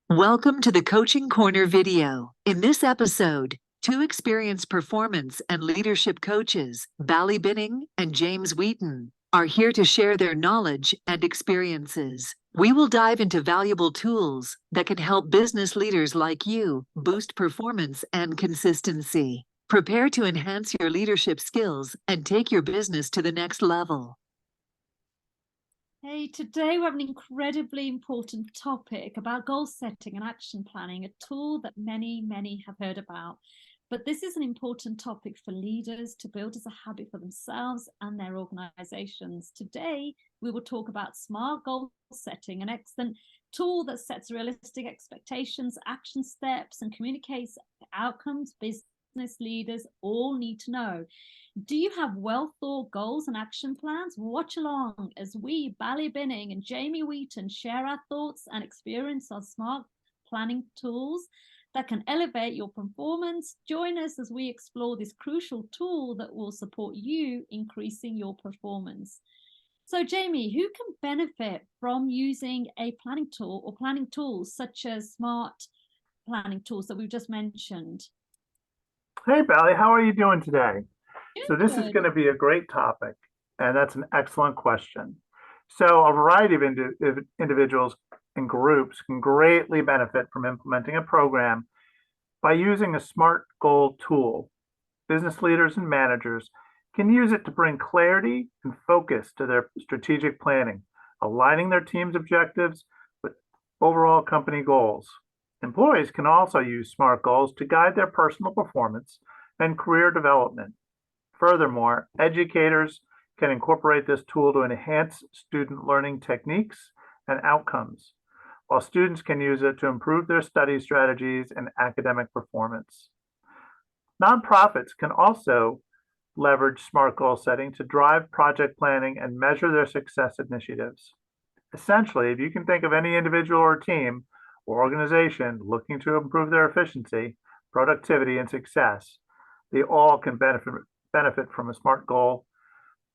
Welcome to the Coaching Corner video. In this episode, two experienced performance and leadership coaches, Bally and James Wheaton, are here to share their knowledge and experiences. We will dive into valuable tools that can help business leaders like you boost performance and consistency. Prepare to enhance your leadership skills and take your business to the next level. Hey, today we have an incredibly important topic about goal setting and action planning, a tool that many have heard about. But this is an important topic for leaders to build as a habit for themselves and their organizations. Today, we will talk about smart goal setting, an excellent tool that sets realistic expectations, action steps, and communicates outcomes business leaders all need to know. Do you have well-thought goals and action plans? Watch along as we, Bally and Jamie Wheaton, share our thoughts and experience on smart planning tools that can elevate your performance. Join us as we explore this crucial tool that will support you increasing your performance. So, Jamie, who can benefit from using a planning tool or planning tools such as smart planning tools that we've just mentioned? Hey, Bally, how are you doing today? Good. So this is going to be a great topic, and that's an excellent question. So a variety of individuals and groups can greatly benefit from implementing a program by using a SMART goal tool. Business leaders and managers can use it to bring clarity and focus to their strategic planning, aligning their team's objectives with overall company goals. Employees can also use SMART goals to guide their personal performance and career development. Furthermore, educators can incorporate this tool to enhance student learning techniques and outcomes, while students can use it to improve their study strategies and academic performance. Nonprofits can also leverage SMART goal setting to drive project planning and measure their success initiatives. Essentially, if you can think of any individual or team or organization looking to improve their efficiency, productivity, and success, they all can benefit from a SMART goal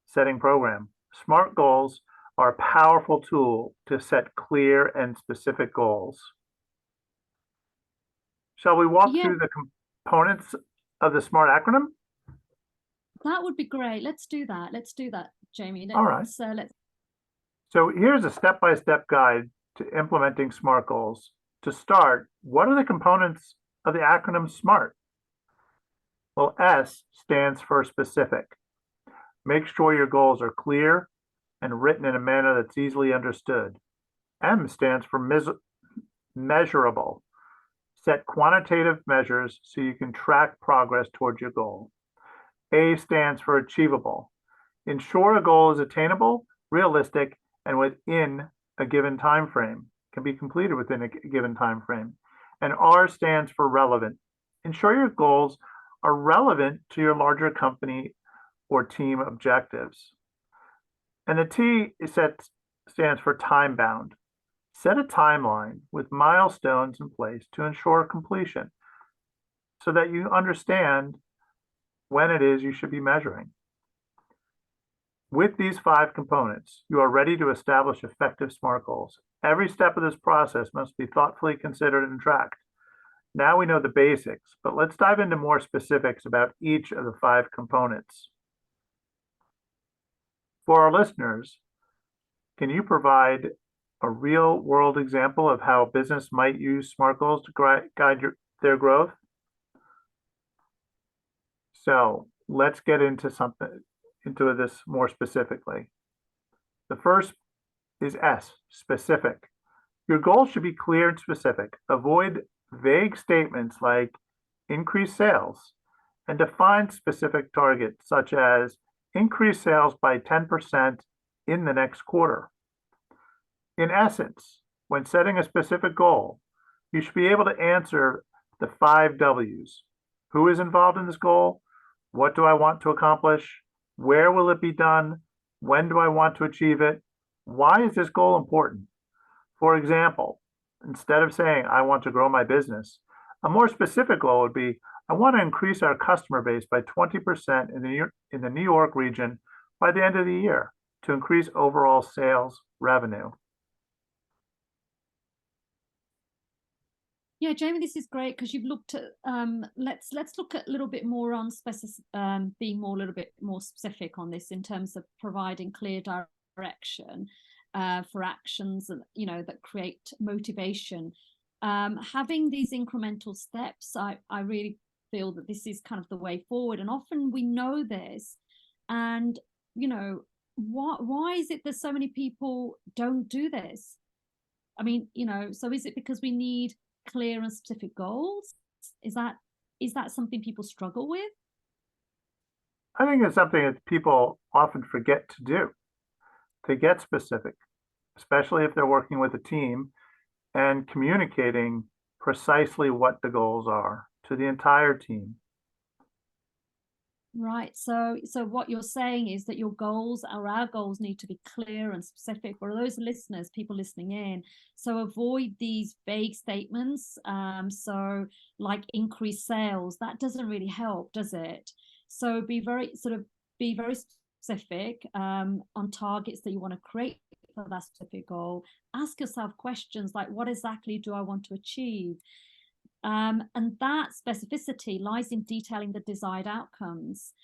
setting program. SMART goals are a powerful tool to set clear and specific goals. Shall we walk through the components of the SMART acronym? That would be great. Let's do that. Let's do that, Jamie. All right. So here's a step-by-step guide to implementing SMART goals. To start, what are the components of the acronym SMART? Well, S stands for specific. Make sure your goals are clear and written in a manner that's easily understood. M stands for measurable. Set quantitative measures so you can track progress towards your goal. A stands for achievable. Ensure a goal is attainable, realistic, and within a given time frame. Can be completed within a given time frame. And R stands for relevant. Ensure your goals are relevant to your larger company or team objectives. And the T stands for time bound. Set a timeline with milestones in place to ensure completion so that you understand when it is you should be measuring. With these 5 components, you are ready to establish effective SMART goals. Every step of this process must be thoughtfully considered and tracked. Now we know the basics, but let's dive into more specifics about each of the 5 components. For our listeners, can you provide a real-world example of how a business might use SMART goals to guide their growth? So let's get into this more specifically. The first is S, specific. Your goals should be clear and specific. Avoid vague statements like increase sales and define specific targets such as increase sales by 10% in the next quarter. In essence, when setting a specific goal, you should be able to answer the 5 W's. Who is involved in this goal? What do I want to accomplish? Where will it be done? When do I want to achieve it? Why is this goal important? For example, instead of saying, I want to grow my business, a more specific goal would be, I want to increase our customer base by 20% in the New York region by the end of the year to increase overall sales revenue. Yeah, Jamie, this is great because you've looked at let's look at a little bit more on being more a little bit more specific on this in terms of providing clear direction for actions and that create motivation. Having these incremental steps, I really feel that this is kind of the way forward. And often we know this, and why is it that so many people don't do this? I mean, so is it because we need clear and specific goals? Is that something people struggle with? I think it's something that people often forget to do, to get specific, especially if they're working with a team and communicating precisely what the goals are to the entire team. Right. So what you're saying is that your goals or our goals need to be clear and specific for those listeners, people listening in. So avoid these vague statements. So like increased sales, that doesn't really help, does it? So be very specific on targets that you want to create for that specific goal. Ask yourself questions like, what exactly do I want to achieve? And that specificity lies in detailing the desired outcomes.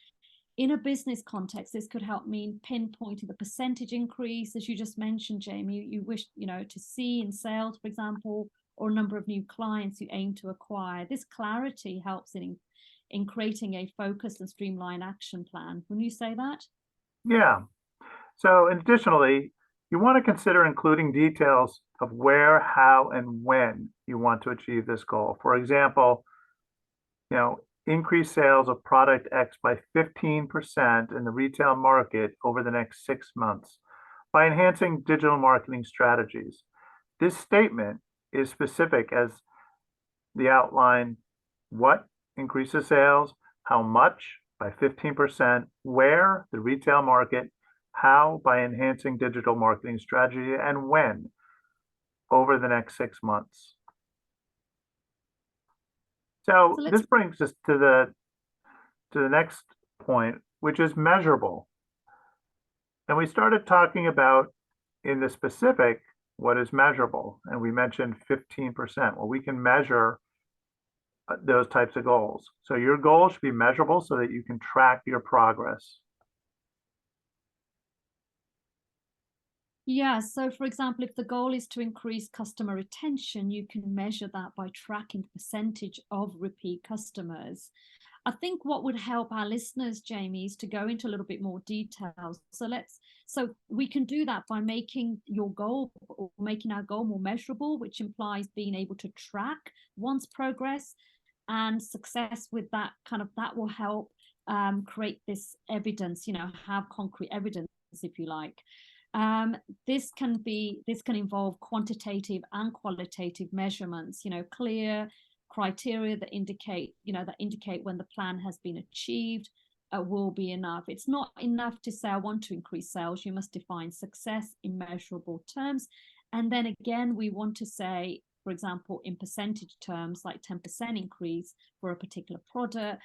In a business context, this could help mean pinpointing the percentage increase, as you just mentioned, Jamie, you wish to see in sales, for example, or a number of new clients you aim to acquire. This clarity helps in creating a focused and streamlined action plan. Wouldn't you say that? Yeah. So additionally, you want to consider including details of where, how, and when you want to achieve this goal. For example, increase sales of product X by 15% in the retail market over the next 6 months by enhancing digital marketing strategies. This statement is specific as the outline: what increases sales, how much by 15%, where, the retail market, how, by enhancing digital marketing strategy, and when, over the next 6 months. So this brings us to the next point, which is measurable. And we started talking about in the specific what is measurable, and we mentioned 15%. Well, we can measure those types of goals. So your goal should be measurable so that you can track your progress. Yeah, so for example, if the goal is to increase customer retention, you can measure that by tracking the percentage of repeat customers. I think what would help our listeners, Jamie, is to go into a little bit more details. So we can do that by making your goal or making our goal more measurable, which implies being able to track one's progress and success with that that will help create this evidence, have concrete evidence, if you like. This can involve quantitative and qualitative measurements, clear criteria that indicate when the plan has been achieved will be enough. It's not enough to say I want to increase sales. You must define success in measurable terms. And then again, we want to say, for example, in percentage terms, like 10% increase for a particular product,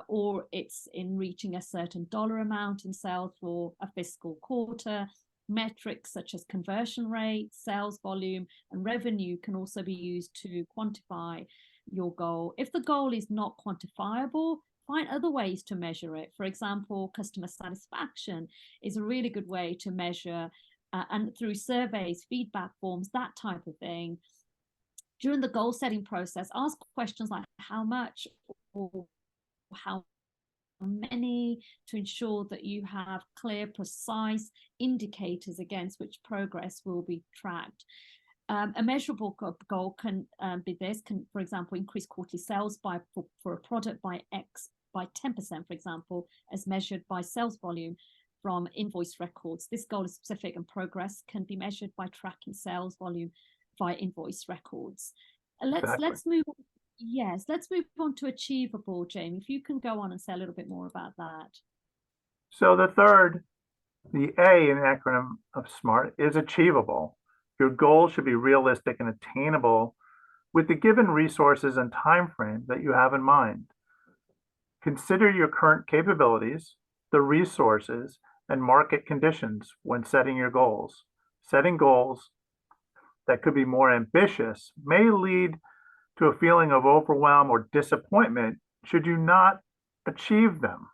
or it's in reaching a certain dollar amount in sales for a fiscal quarter. Metrics such as conversion rate, sales volume, and revenue can also be used to quantify your goal. If the goal is not quantifiable, find other ways to measure it. For example, customer satisfaction is a really good way to measure, and through surveys, feedback forms, that type of thing. During the goal setting process, ask questions like how much or how many to ensure that you have clear, precise indicators against which progress will be tracked. A measurable goal can be this, for example, increase quarterly sales for a product by 10%, for example, as measured by sales volume from invoice records. This goal is specific, and progress can be measured by tracking sales volume via invoice records. Let's move on. Yes, let's move on to achievable, Jamie. If you can go on and say a little bit more about that. So the third, the A in the acronym of SMART, is achievable. Your goal should be realistic and attainable with the given resources and time frame that you have in mind. Consider your current capabilities, the resources, and market conditions when setting your goals. Setting goals that could be more ambitious may lead to a feeling of overwhelm or disappointment should you not achieve them.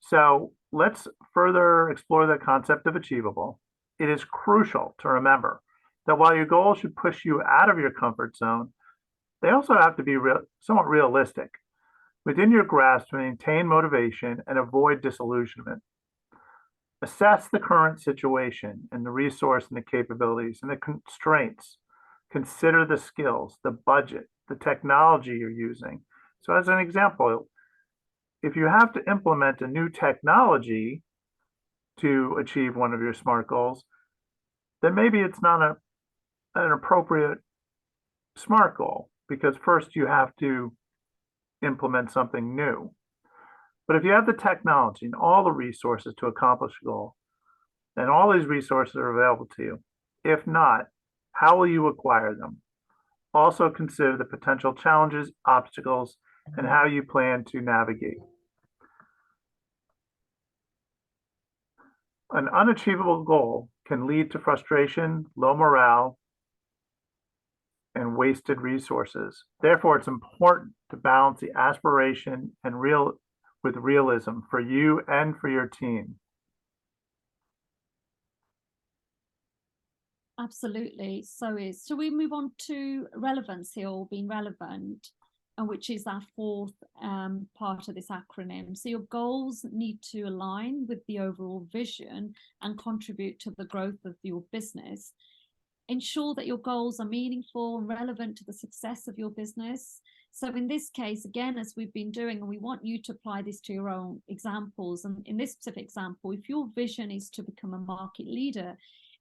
So let's further explore the concept of achievable. It is crucial to remember that while your goals should push you out of your comfort zone, they also have to be somewhat realistic, within your grasp to maintain motivation and avoid disillusionment. Assess the current situation and the resource and the capabilities and the constraints. Consider the skills, the budget, the technology you're using. So as an example, if you have to implement a new technology to achieve one of your SMART goals, then maybe it's not an appropriate SMART goal, because first you have to implement something new. But if you have the technology and all the resources to accomplish a goal, then all these resources are available to you. If not, how will you acquire them? Also consider the potential challenges, obstacles, and how you plan to navigate. An unachievable goal can lead to frustration, low morale, and wasted resources. Therefore, it's important to balance the aspiration and with realism for you and for your team. Absolutely. So we move on to relevance here, or being relevant, and which is our fourth part of this acronym. So your goals need to align with the overall vision and contribute to the growth of your business. Ensure that your goals are meaningful and relevant to the success of your business. So in this case, again, as we've been doing, and we want you to apply this to your own examples. And in this specific example, if your vision is to become a market leader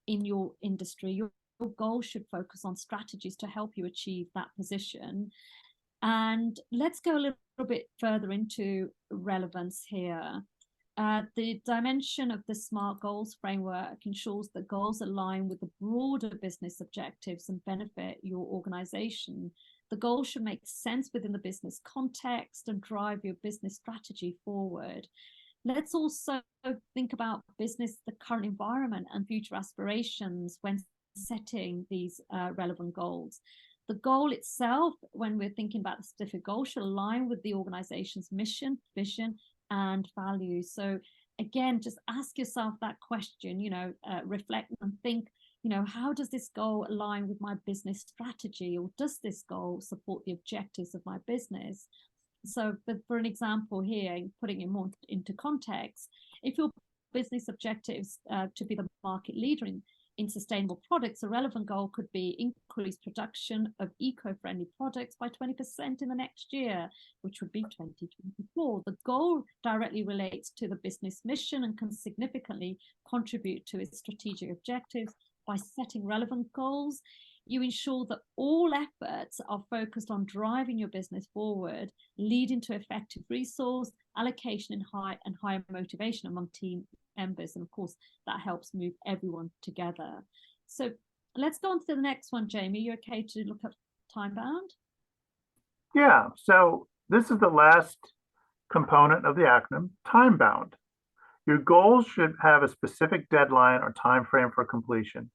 in your industry, your goal should focus on strategies to help you achieve that position. And let's go a little bit further into relevance here. The dimension of the SMART goals framework ensures that goals align with the broader business objectives and benefit your organization. The goals should make sense within the business context and drive your business strategy forward. Let's also think about business, the current environment, and future aspirations when setting these relevant goals. The goal itself, when we're thinking about the specific goal, should align with the organization's mission, vision, and values. So again, just ask yourself that question, reflect and think, how does this goal align with my business strategy, or does this goal support the objectives of my business? So for an example here, putting it more into context, if your business objectives to be the market leader in sustainable products, a relevant goal could be increase production of eco-friendly products by 20% in the next year, which would be 2024. The goal directly relates to the business mission and can significantly contribute to its strategic objectives. By setting relevant goals, you ensure that all efforts are focused on driving your business forward, leading to effective resource allocation and higher motivation among team members. And of course, that helps move everyone together. So let's go on to the next one, Jamie. You okay to look up time bound? Yeah, so this is the last component of the acronym, time bound. Your goals should have a specific deadline or time frame for completion.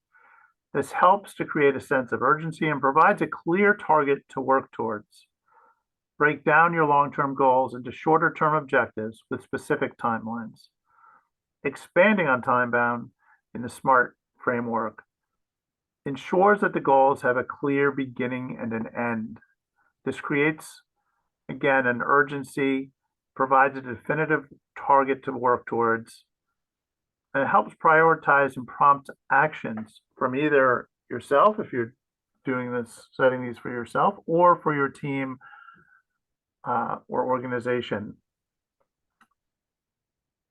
This helps to create a sense of urgency and provides a clear target to work towards. Break down your long-term goals into shorter-term objectives with specific timelines. Expanding on time-bound in the SMART framework ensures that the goals have a clear beginning and an end. This creates, again, an urgency, provides a definitive target to work towards, and it helps prioritize and prompt actions from either yourself, if you're doing this, setting these for yourself, or for your team or organization.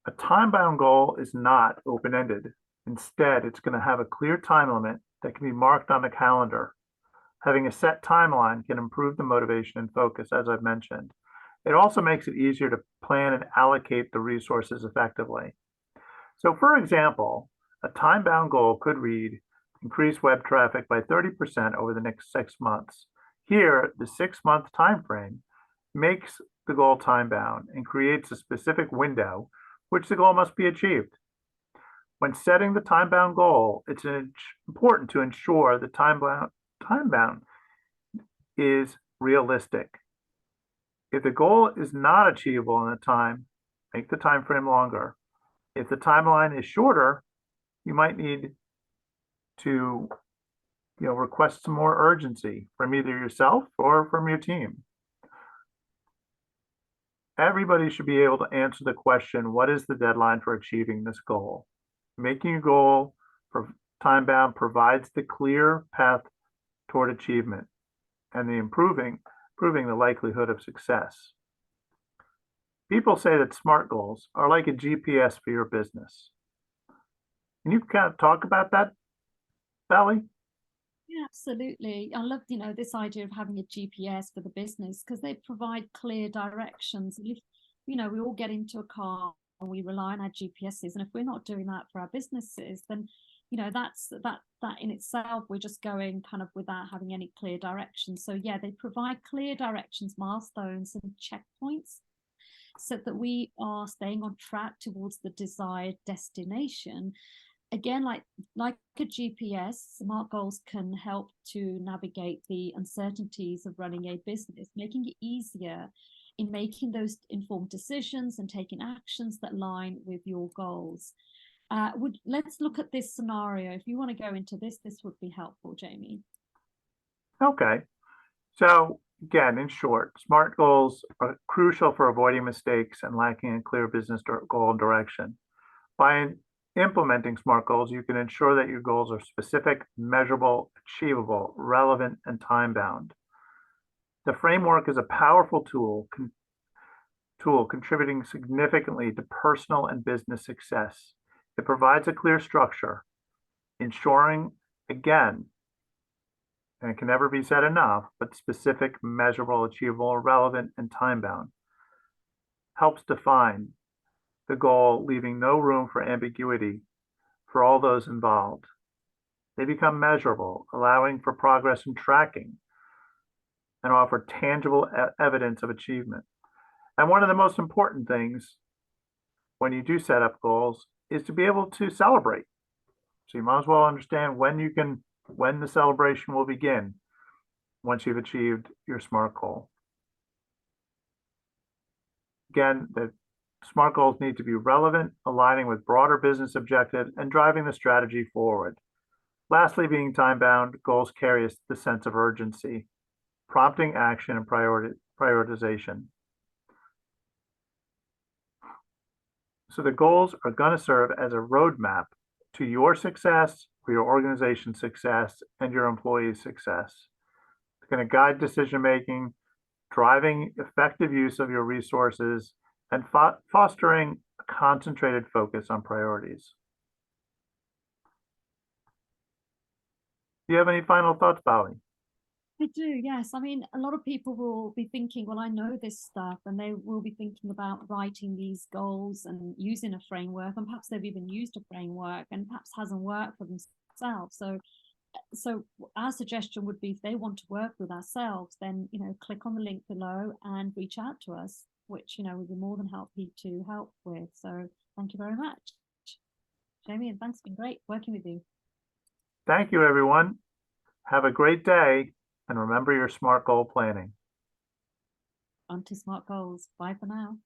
A time-bound goal is not open-ended. Instead, it's going to have a clear time limit that can be marked on the calendar. Having a set timeline can improve the motivation and focus, as I've mentioned. It also makes it easier to plan and allocate the resources effectively. So for example, a time-bound goal could read, increase web traffic by 30% over the next 6 months. Here, the 6-month time frame makes the goal time-bound and creates a specific window which the goal must be achieved. When setting the time-bound goal, it's important to ensure the time-bound is realistic. If the goal is not achievable in the time, make the time frame longer. If the timeline is shorter, you might need to request some more urgency from either yourself or from your team. Everybody should be able to answer the question, what is the deadline for achieving this goal? Making a goal for time-bound provides the clear path toward achievement and the improving the likelihood of success. People say that SMART goals are like a GPS for your business. Can you kind of talk about that, Bally? Yeah, absolutely. I love, this idea of having a GPS for the business because they provide clear directions. If, we all get into a car and we rely on our GPSs, and if we're not doing that for our businesses, then, that in itself, we're just going kind of without having any clear directions. So yeah, they provide clear directions, milestones and checkpoints so that we are staying on track towards the desired destination. Again, like a GPS, SMART goals can help to navigate the uncertainties of running a business, making it easier in making those informed decisions and taking actions that align with your goals. Let's look at this scenario. If you want to go into this would be helpful, Jamie. Okay. So again, in short, SMART goals are crucial for avoiding mistakes and lacking a clear business goal and direction. By implementing SMART goals, you can ensure that your goals are specific, measurable, achievable, relevant, and time-bound. The framework is a powerful tool contributing significantly to personal and business success. It provides a clear structure, ensuring, again, and it can never be said enough, but specific, measurable, achievable, relevant, and time-bound. Helps define the goal, leaving no room for ambiguity for all those involved. They become measurable, allowing for progress and tracking, and offer tangible evidence of achievement. And one of the most important things when you do set up goals is to be able to celebrate. So you might as well understand when the celebration will begin once you've achieved your SMART goal. Again, the SMART goals need to be relevant, aligning with broader business objectives, and driving the strategy forward. Lastly, being time-bound, goals carry the sense of urgency, prompting action and prioritization. So the goals are going to serve as a roadmap to your success, for your organization's success, and your employees' success. It's going to guide decision-making, driving effective use of your resources, and fostering a concentrated focus on priorities. Do you have any final thoughts, Bally? I do, yes. I mean, a lot of people will be thinking, well, I know this stuff, and they will be thinking about writing these goals and using a framework, and perhaps they've even used a framework and perhaps hasn't worked for themselves. So our suggestion would be if they want to work with ourselves, then, click on the link below and reach out to us, which, we'd be more than happy to help with. So thank you very much, Jamie, and thanks. It's been great working with you. Thank you, everyone. Have a great day, and remember your SMART goal planning. On to SMART goals. Bye for now.